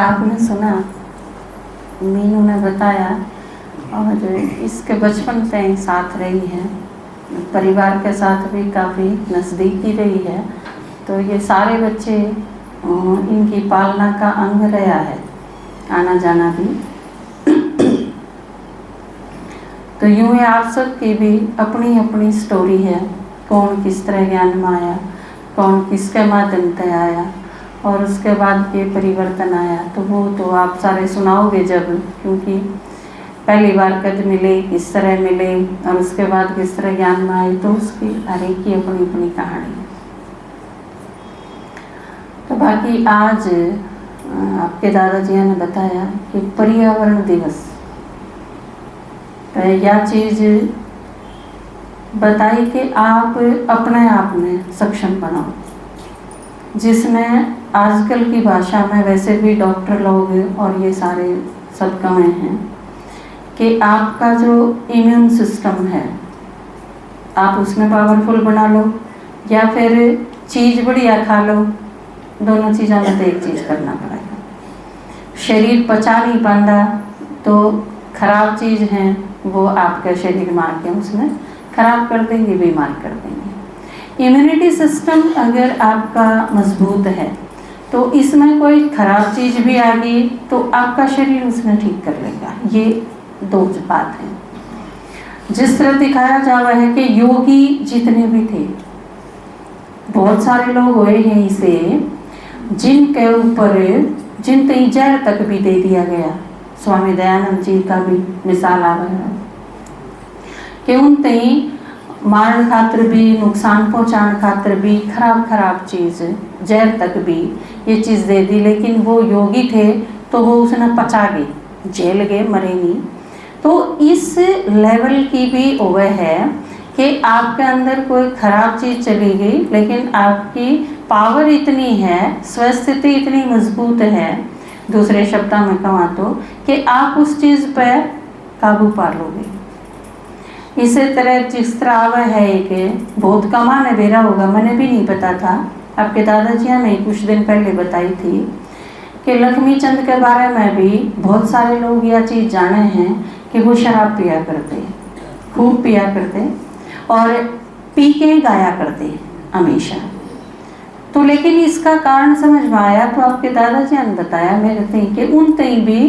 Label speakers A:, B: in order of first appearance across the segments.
A: आपने सुना, मीनू ने बताया, और इसके बचपन से ही साथ रही है, परिवार के साथ भी काफ़ी नज़दीकी रही है। तो ये सारे बच्चे इनकी पालना का अंग रहा है, आना जाना भी। तो यूँ ही आप सबकी भी अपनी अपनी स्टोरी है, कौन किस तरह ज्ञान में आया, कौन किसके माध्यम से आया, और उसके बाद ये परिवर्तन आया। तो वो तो आप सारे सुनाओगे जब, क्योंकि पहली बार कद मिले, किस तरह मिले, और उसके बाद किस तरह ज्ञान में आए, तो उसकी हर एक की अपनी अपनी कहानी है। तो बाकी आज आपके दादाजी ने बताया कि पर्यावरण दिवस, तो यह चीज़ बताई कि आप अपने आप में सक्षम बनाओ, जिसमें आजकल की भाषा में वैसे भी डॉक्टर लोग और ये सारे सब कहे हैं कि आपका जो इम्यून सिस्टम है आप उसमें पावरफुल बना लो, या फिर चीज़ बढ़िया खा लो। दोनों चीज़ों में तो एक चीज़ करना पड़ेगा। शरीर पचा नहीं पाता तो खराब चीज़ है वो आपका शरीर मार के उसमें खराब कर देंगे, बीमार कर देंगे। इम्यूनिटी सिस्टम अगर आपका मजबूत है तो इसमें कोई खराब चीज़ भी आ गई तो आपका शरीर उसमें ठीक कर लेगा। ये दो बात है। जिस तरह दिखाया जा रहा है कि योगी जितने भी थे, बहुत सारे लोग हुए हैं इसे जिनके ऊपर जिन तई जहर तक भी दे दिया गया। स्वामी दयानंद जी का भी मिसाल आ रहा है कि उन तई मारण खातर भी, नुकसान पहुँचाने खातर भी, खराब चीज़ जहर तक भी ये चीज़ दे दी, लेकिन वो योगी थे तो वो उसने पचा गई, जेल गए, मरे नहीं। तो इस लेवल की भी वह है कि आपके अंदर कोई खराब चीज़ चली गई, लेकिन आपकी पावर इतनी है, स्वस्थिति इतनी मजबूत है, दूसरे शब्दों में कहूँ तो, कि आप उस चीज़ पर काबू पा लोगे। इसी तरह जिस तरह वह है कि बहुत कमा ने बेरा होगा, मैंने भी नहीं पता था, आपके दादाजी ने कुछ दिन पहले बताई थी कि लक्ष्मी चंद के बारे में भी बहुत सारे लोग यह चीज़ जाने हैं कि वो शराब पिया करते, खूब पिया करते और पी के गाया करते हमेशा। तो लेकिन इसका कारण समझ में आया तो आपके दादाजी ने बताया मेरे थे कि उन तई भी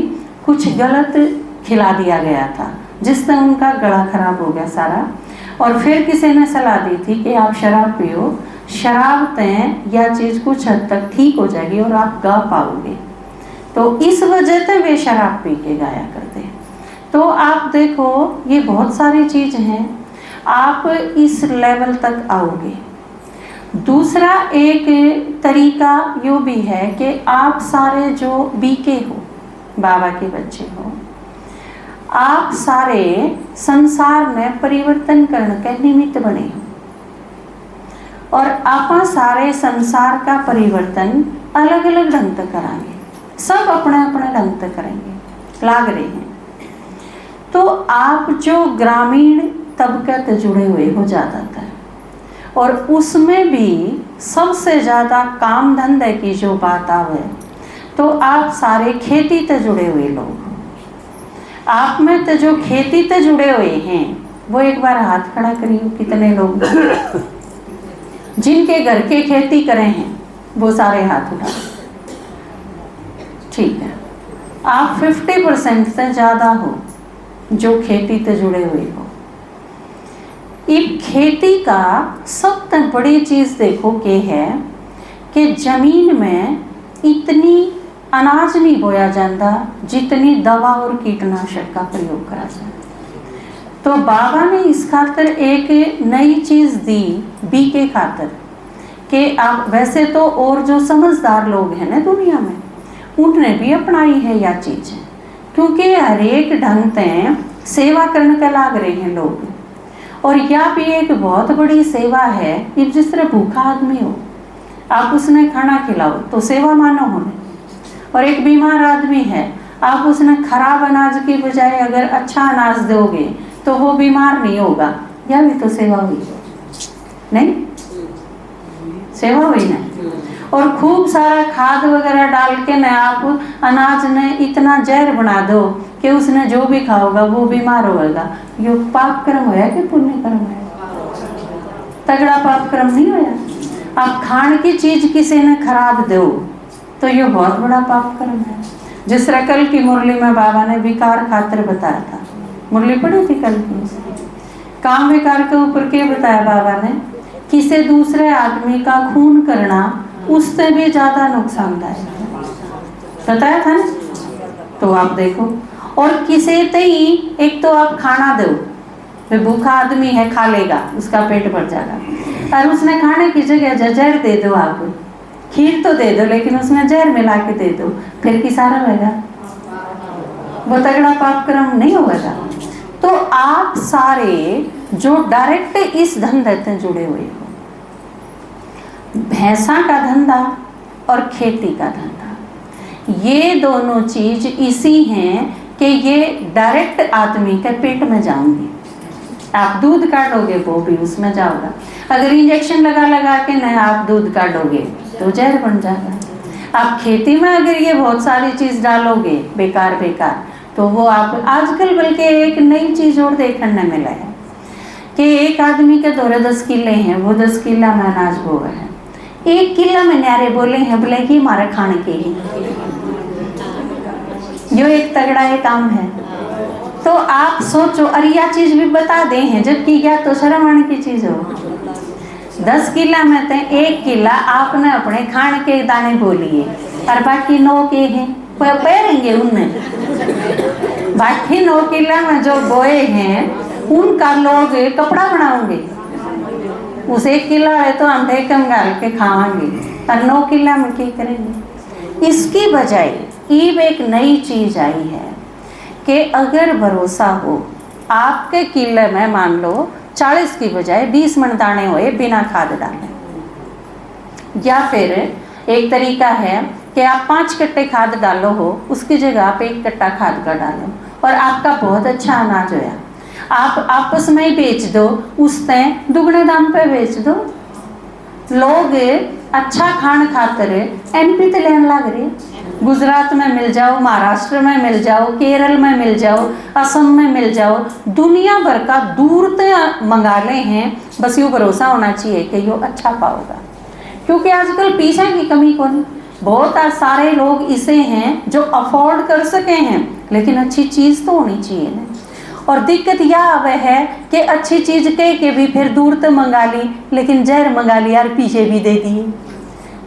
A: कुछ गलत खिला दिया गया था, जिससे उनका गला खराब हो गया सारा। और फिर किसी ने सलाह दी थी कि आप शराब पियो, शराब तय यह चीज़ कुछ हद तक ठीक हो जाएगी और आप गा पाओगे। तो इस वजह से वे शराब पी के गाया करते। तो आप देखो ये बहुत सारी चीज़ हैं, आप इस लेवल तक आओगे। दूसरा एक तरीका यो भी है कि आप सारे जो बीके हो, बाबा के बच्चे हो, आप सारे संसार में परिवर्तन करने के निमित्त बने हो, और आप सारे संसार का परिवर्तन अलग अलग ढंग से कराएंगे, सब अपने अपने ढंग से करेंगे, लाग रहे हैं। तो आप जो ग्रामीण तबके से जुड़े हुए हो ज़्यादातर, और उसमें भी सबसे ज़्यादा काम धंधे की जो बात आवे तो आप सारे खेती से जुड़े हुए लोग, आप में तो जो खेती से जुड़े हुए हैं वो एक बार हाथ खड़ा करिए, कितने लोग जिनके घर के खेती करें हैं वो सारे हाथ उठा। ठीक है, आप 50% से ज़्यादा हो जो खेती से जुड़े हुए हो। एक खेती का सबसे बड़ी चीज़ देखो के है कि ज़मीन में इतनी अनाज नहीं बोया जाता जितनी दवा और कीटनाशक का प्रयोग करा जाता। तो बाबा ने इस खातर एक नई चीज़ दी बी के खातर कि आप वैसे तो और जो समझदार लोग हैं ना दुनिया में उनने भी अपनाई है यह चीज़, क्योंकि हर एक ढंग से सेवा करने के लाग रहे हैं लोग। और यह भी एक बहुत बड़ी सेवा है कि जिस तरह भूखा आदमी हो आप उसने खाना खिलाओ तो सेवा मानो होने, और एक बीमार आदमी है आप उसने खराब अनाज की बजाय अगर अच्छा अनाज दोगे तो वो बीमार नहीं होगा, यह भी तो सेवा हुई नहीं? सेवा हुई ना। और खूब सारा खाद वगैरह डाल के न आप अनाज ने इतना जहर बना दो कि उसने जो भी खाओगा वो बीमार होगा, ये पाप कर्म होया कि पुण्य कर्म है? तगड़ा पाप कर्म नहीं होया। आप खान की चीज किसी ने खराब दो तो ये बहुत बड़ा पाप कर्म है। जिस तरह कल की मुरली में बाबा ने विकार खातिर बताया था, मुरली पढ़ी थी कल की, काम विकार के ऊपर क्या बताया बाबा ने? किसी दूसरे आदमी का खून करना उससे भी ज्यादा नुकसानदायक है, बताया था ना? तो आप देखो, और किसी तई एक तो आप खाना दो, वे भूखा आदमी है खा लेगा, उसका पेट भर जाएगा, और उसने खाने की जगह जहर दे दो, आप खीर तो दे दो लेकिन उसमें जहर मिला के दे दो, फिर की सारा होगा? वो तगड़ा पाप कर्म नहीं होगा। तो आप सारे जो डायरेक्ट इस धंधे से जुड़े हुए हो, भैंसा का धंधा और खेती का धंधा, ये दोनों चीज इसी हैं कि ये डायरेक्ट आदमी के पेट में जाऊंगी। आप दूध काटोगे वो भी उसमें जाओगा, अगर इंजेक्शन लगा लगा के न आप दूध काटोगे तो जहर बन जाएगा। आप खेती में अगर ये बहुत सारी चीज डालोगे बेकार बेकार, तो वो आप आजकल बल्कि एक नई चीज और देखने मिला है कि एक आदमी के दौरे 10 किले हैं, वो 10 किला में अनाज बोए हैं, 1 किला में न्यारे बोले हैं बोले कि हमारे खाने के ही, यो एक तगड़ा ये काम है। तो आप सोचो, अरे यह चीज भी बता दे हैं, जबकि या तो शर्म आने की चीज हो। 10 किला में तो 1 किला आपने अपने खाने के दाने बोलिए, और बाकी 9 के हैं पैरेंगे उनमें। बाकी 9 किला में जो बोए हैं उनका लोग कपड़ा बनाओगे, उस 1 किला है तो हम ढेकम गाल के खावांगे, और 9 किला में क्या करेंगे? इसकी बजाय ईब एक नई चीज आई है कि अगर भरोसा हो, आपके किले में मान लो 40 की बजाय 20 मन दाने हुए बिना खाद डाले, या फिर एक तरीका है कि आप 5 कट्टे खाद डालो हो, उसकी जगह आप 1 कट्टा खाद का डालो और आपका बहुत अच्छा अनाज होया, आप आपस में ही बेच दो, उससे दुगने दाम पे बेच दो। लोग अच्छा खान खातर MP तो लेने लग रहे, गुजरात में मिल जाओ, महाराष्ट्र में मिल जाओ, केरल में मिल जाओ, असम में मिल जाओ, दुनिया भर का दूर से मंगा ले हैं। बस ये भरोसा होना चाहिए कि ये अच्छा पाओगा, क्योंकि आजकल पैसा की कमी को नहीं, बहुत सारे लोग इसे हैं जो अफोर्ड कर सके हैं, लेकिन अच्छी चीज़ तो होनी चाहिए ना। और दिक्कत यह आवे है कि अच्छी चीज़ कह के भी फिर दूर तक मंगा ली, लेकिन जहर मंगा लिया और पीछे भी दे दिए,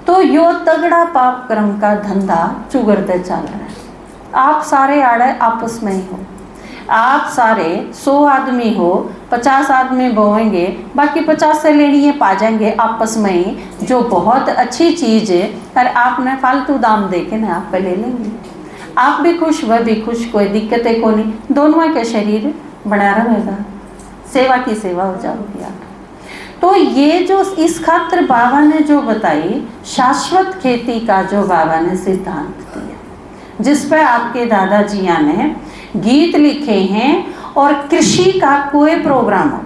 A: तो यो तगड़ा पाप कर्म का धंधा चुगरते चल रहा है। आप सारे आड़े आपस में ही हो, आप सारे 100 आदमी हो, 50 आदमी बोएंगे, बाकी 50 से लेनी है पा जाएंगे आपस में ही, जो बहुत अच्छी चीज़ है, और आपने फालतू दाम दे के ना आप पे ले लेंगे, आप भी खुश वह भी खुश, कोई दिक्कतें को नहीं, दोनों के शरीर बना रहेगा, सेवा की सेवा हो जाओगी आप। तो ये जो इस खातिर बाबा ने जो बताई शाश्वत खेती का जो बाबा ने सिद्धांत दिया, जिस पर आपके दादाजिया ने गीत लिखे हैं, और कृषि का कोई प्रोग्राम हो,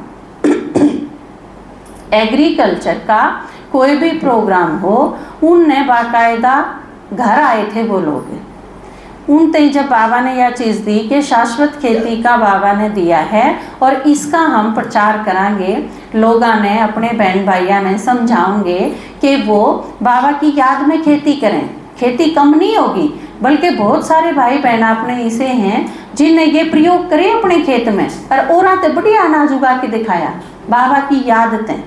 A: एग्रीकल्चर का कोई भी प्रोग्राम हो, उनने बाकायदा घर आए थे वो लोग, उन तय जब बाबा ने यह चीज़ दी कि शाश्वत खेती का बाबा ने दिया है और इसका हम प्रचार करांगे, लोगों ने अपने बहन भाइयों ने समझाओगे कि वो बाबा की याद में खेती करें, खेती कम नहीं होगी, बल्कि बहुत सारे भाई बहन अपने इसे हैं जिनने ये प्रयोग करे अपने खेत में, और ते बढ़िया अनाज उगा के दिखाया बाबा की याद तें।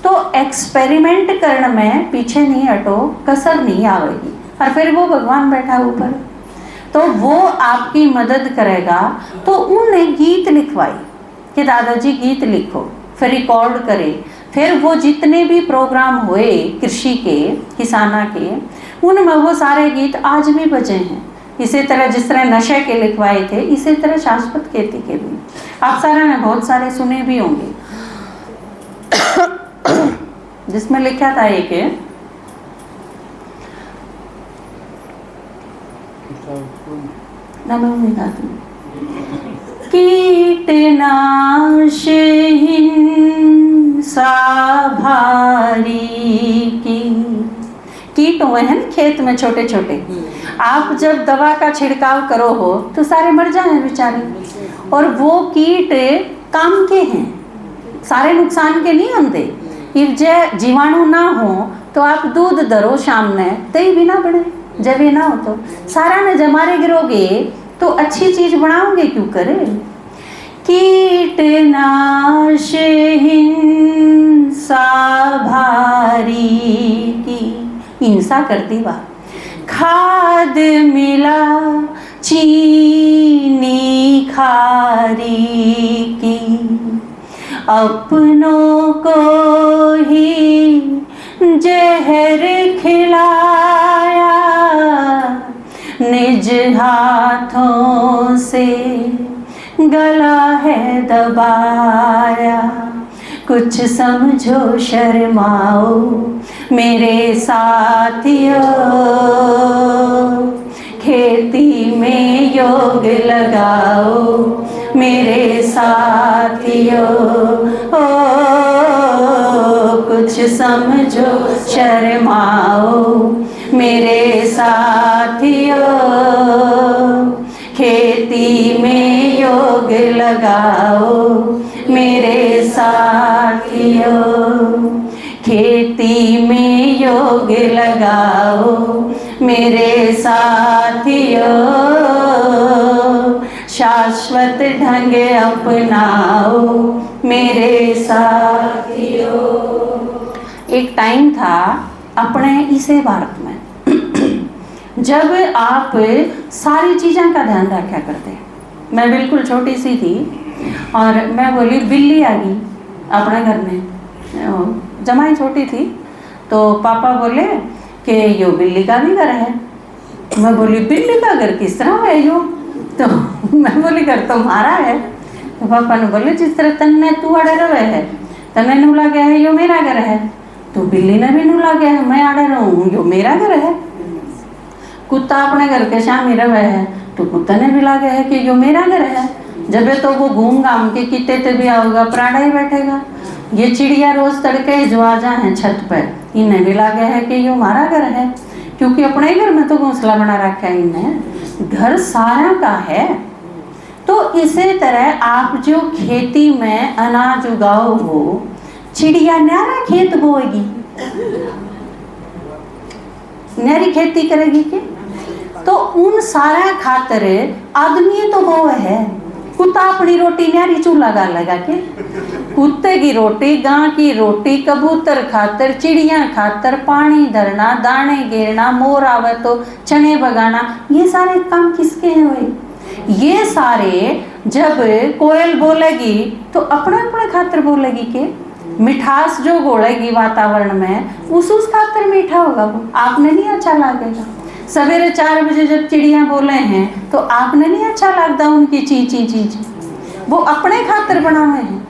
A: तो एक्सपेरिमेंट करने में पीछे नहीं हटो, कसर नहीं आवेगी, और फिर वो भगवान बैठा ऊपर, तो वो आपकी मदद करेगा। तो उनने गीत लिखवाई कि दादाजी गीत लिखो, फिर रिकॉर्ड करे, फिर वो जितने भी प्रोग्राम हुए कृषि के, किसाना के, उनमें वो सारे गीत आज भी बजे हैं। इसी तरह जिस तरह नशे के लिखवाए थे, इसी तरह शाश्वत खेती के भी आप सारे ने बहुत सारे सुने भी होंगे, जिसमें लिखा था एक कीटनाशहीन सा भारी की कीट हुए हैं ना खेत में छोटे छोटे, आप जब दवा का छिड़काव करो हो तो सारे मर जाए बेचारे, और वो कीट काम के हैं, सारे नुकसान के नहीं होते। if जे जीवाणु ना हो तो आप दूध दरो शाम ने तई भी ना बढ़े, जब ये ना हो तो सारा ने जमारे गिरोगे तो अच्छी चीज बनाओगे क्यों करे। कीटनाश हिंसा भारी की, हिंसा करती वाह, खाद मिला चीनी खारी की, अपनों को ही जहर खिलाया, निज हाथों से गला है दबाया। कुछ समझो शर्माओ मेरे साथियों, खेती में योग लगाओ मेरे साथियों। ओ कुछ समझो शर्माओ मेरे साथियों, खेती में योग लगाओ मेरे साथियों, खेती में योग लगाओ मेरे साथियों, शाश्वत ढंग अपनाओ मेरे साथियों। एक टाइम था अपने इसे भारत में जब आप सारी चीज़ों का ध्यान रखा करते। मैं बिल्कुल छोटी सी थी और मैं बोली बिल्ली आ गई अपने घर में, जमाई छोटी थी, तो पापा बोले कि यो बिल्ली का भी घर है। मैं बोली बिल्ली का घर किस तरह है यो, तो मैं बोली घर तुम्हारा है। तो पापा ने बोले जिस तरह तन्ने तू आड़े रहे है, तन्ने नूला गया है यो मेरा घर है, तो बिल्ली ने भी नूला गया है मैं आड़े रहूँ यो मेरा घर है। कुत्ता अपने घर के सामने रहे है तो कुत्ता ने भी लागे है कि यो मेरा घर है। जब तो वो घूम घाम के किते ते भी आओगा प्राड़ा ही बैठेगा। ये चिड़िया रोज तड़के जो आ जाए हैं छत पर, इन्हें भी लागे है कि यो हमारा घर है, क्योंकि अपने ही घर में तो घोंसला बना रखा है इन्हें, घर सारा का है। तो इसी तरह आप जो खेती में अनाज उगाओ हो, चिड़िया न्यारा खेत बोएगी, न्यारी खेती करेगी के, तो उन सारा खातर आदमी तो वो है। कुत्ता अपनी रोटी न्यारी चूल्हा गा लगा के, कुत्ते की रोटी, गां की रोटी, कबूतर खातर, चिड़िया खातर पानी धरना, दाने घेरना, मोर आवे तो चने बगाना, ये सारे काम किसके हैं भाई। ये सारे जब कोयल बोलेगी तो अपने अपने खातर बोलेगी के, मिठास जो घोलेगी वातावरण में उस खातर मीठा होगा, वो आपने नहीं अच्छा लगेगा। सवेरे 4 बजे जब चिड़िया बोले हैं तो आपने नहीं अच्छा लगता उनकी ची ची ची ची, वो अपने खातर बनाए हैं।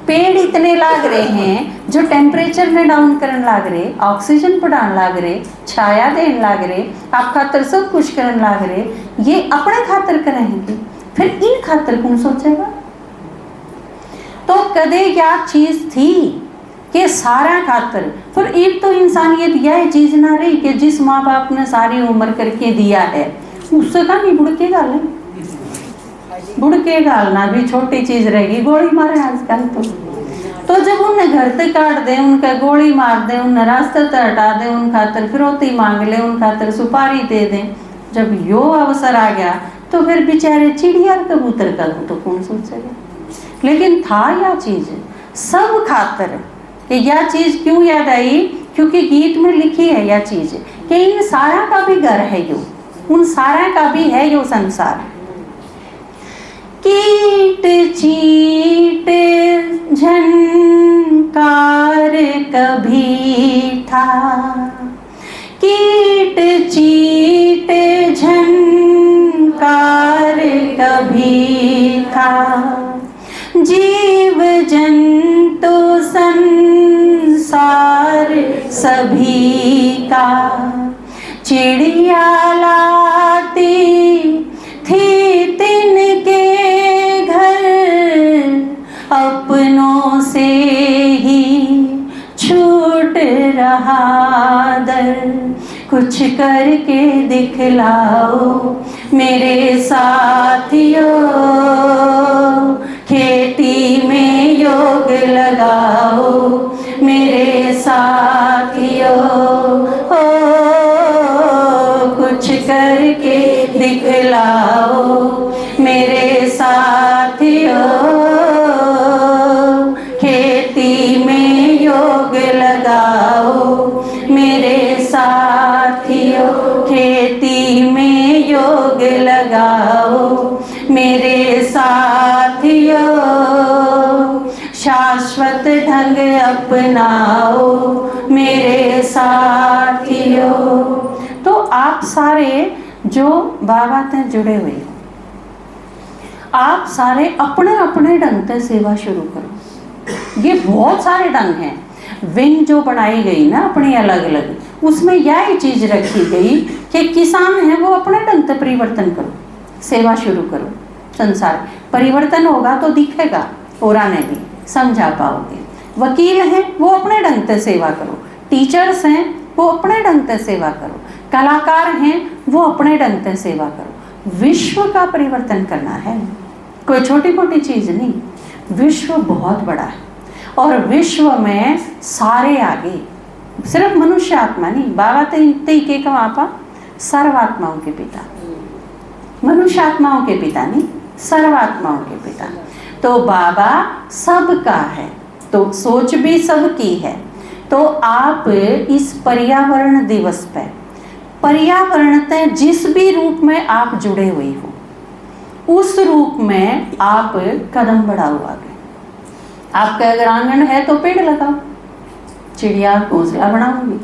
A: पेड़ इतने लाग रहे हैं जो टेम्परेचर में डाउन करने लाग रहे, ऑक्सीजन बढ़ाने लाग रहे, छाया देने लाग रहे, आप खातर सब कुछ करने लाग रहे, ये अपने खातर करेंगे, फिर इन खातर कौन सोचेगा। तो कदे क्या चीज थी कि सारा खातर, पर एक तो इंसानियत यह चीज ना रही कि जिस माँ बाप ने सारी उम्र करके दिया है उससे का नहीं बुढ़ के गाले, बुढ़ के गालना भी छोटी चीज रहेगी, गोली मारे आजकल तो जब उन्हें घर से काट दे, उनका गोली मार दे, उन्हें रास्ते से हटा दे, उन खातर फिरौती मांग ले, उन खातर सुपारी दे दे, जब यो अवसर आ गया तो फिर बेचारे चिड़िया कबूतर का तो कौन सोचेगा। लेकिन था यह चीज सब खातर, यह चीज क्यों याद आई, क्योंकि गीत में लिखी है यह चीज कि इन सारा का भी घर है यो, उन सारा का भी है यो संसार। कीट चीट झनकार कभी था, कीट चीट झनकार कभी था, जीव जंतु संसार सभी का, चिड़िया लाती थी तिनके घर, अपनों से ही छूट रहा दर, कुछ करके दिखलाओ मेरे साथियों, खेती में योग लगाओ मेरे साथियों, हो कुछ करके दिखलाओ मेरे साथियों, खेती में योग लगाओ मेरे साथियों, खेती में योग लगाओ मेरे साथियों, शाश्वत ढंग अपनाओ मेरे साथियों। तो आप सारे जो बाबा से जुड़े हुए हो, आप सारे अपने अपने ढंग से सेवा शुरू करो। ये बहुत सारे ढंग हैं, विंग जो बनाई गई ना अपनी अलग अलग, उसमें यह चीज रखी गई कि किसान है वो अपने ढंग से परिवर्तन करो, सेवा शुरू करो। संसार परिवर्तन होगा तो दिखेगा और आने भी समझा पाओगे। वकील हैं वो अपने ढंग से सेवा करो, टीचर्स हैं वो अपने ढंग से सेवा करो, कलाकार हैं वो अपने ढंग से सेवा करो। विश्व का परिवर्तन करना है, कोई छोटी मोटी चीज नहीं, विश्व बहुत बड़ा है और विश्व में सारे आगे, सिर्फ मनुष्य आत्मा नहीं, बाबा ते के कमापा सर्वात्माओं के पिता, मनुष्य आत्माओं के पिता नहीं, सर्वात्माओं के पिता। तो बाबा सबका है, तो सोच भी सबकी है। तो आप इस पर्यावरण दिवस पे पर्यावरण से जिस भी रूप में आप जुड़े हुए हो उस रूप में आप कदम बढ़ाओ आगे। आपका अगर आंगन है तो पेड़ लगाओ, चिड़िया घोंसला बनाओगी।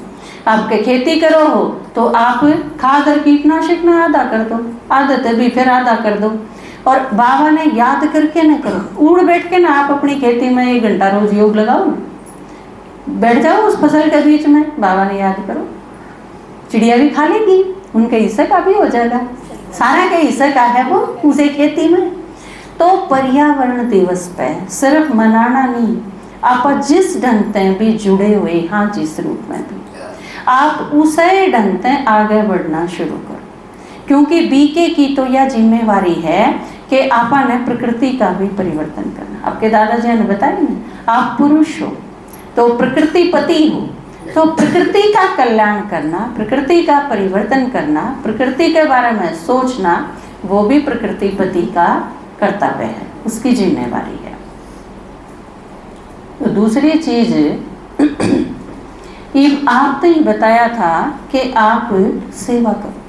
A: आपके खेती करो हो तो आप खाद और कीटनाशक में आधा कर दो, आदत भी फिर आधा कर दो। और बाबा ने याद करके ना करो, उड़ बैठ के ना आप अपनी खेती में 1 घंटा रोज योग लगाओ, बैठ जाओ उस फसल के बीच में, बाबा ने याद करो, चिड़िया भी खा लेगी, उनके हिस्से का भी हो जाएगा, सारा के हिस्से का है वो उसे खेती में। तो पर्यावरण दिवस पे सिर्फ मनाना नहीं, आप जिस ढंग से भी जुड़े हुए, हाँ जिस रूप में भी, आप उसे ढंग से आगे बढ़ना शुरू करो। क्योंकि बीके की तो यह जिम्मेवारी है कि आपने प्रकृति का भी परिवर्तन करना। आपके दादाजी ने बताया ना, आप पुरुष हो तो प्रकृति पति हो, तो प्रकृति का कल्याण करना, प्रकृति का परिवर्तन करना, प्रकृति के बारे में सोचना, वो भी प्रकृति पति का कर्तव्य है, उसकी जिम्मेवारी है। तो दूसरी चीज ये आपने ही बताया था कि आप सेवा करो,